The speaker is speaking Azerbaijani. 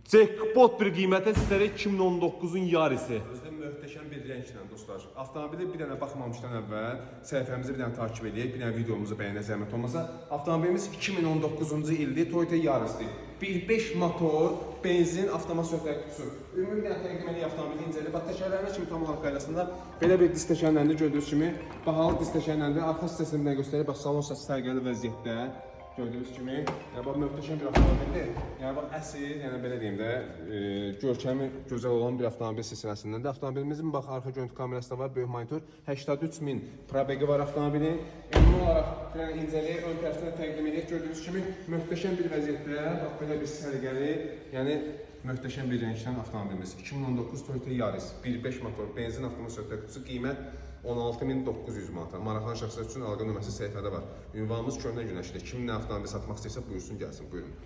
Jackpot bir qiymətə sizlərə 2019-un yarısı. Özdə möhtəşəm bir rənglə dostlar. Avtomobili bir dənə baxmamışdan əvvəl səhifəmizi bir dənə takip edək, bir dənə videomuzu bəyənə zəhmət olmasa. Avtomobilimiz 2019-cu ildir, Toyota Yaris'dir. 1.5 motor, benzin, avtomat söhbət qutusu. Ümumi təqdim edək avtomobili incələyib. Bax təkərlərinə kimi tam olaraq qaydasında belə bir diz təkərlərində gördüyünüz kimi bahalı diz təkərlərində arxa hissəsindən göstərib. Bax salon səsi sərgəli vəziyyətdə. Gördüyünüz kimi, yəni bax möhtəşəm bir avtomobildir. Yəni bax əsl, yəni belə deyim də, görkəmi gözəl olan bir avtomobil silsiləsindəndir. Avtomobilimizin bax arxa görüntü kamerası da var, böyük monitor. 83.000 probeqi var avtomobilin. Ümumi olaraq incələyək, ön tərəfdən təqdim edək. Gördüyünüz kimi möhtəşəm bir vəziyyətdə, bax belə bir səliqəli, yəni möhtəşəm bir rəngdən avtomobilimiz. 2019 Toyota Yaris, 1.5 motor, benzin avtomat söhbət qutusu, qiymət 16.900 manata. Maraqlanan şəxslər üçün əlaqə nömrəsi səhifədə var. Ünvanımız Köhnə Günəşli. Kim nə avtomobil satmaq istəyirsə buyursun gəlsin. Buyurun.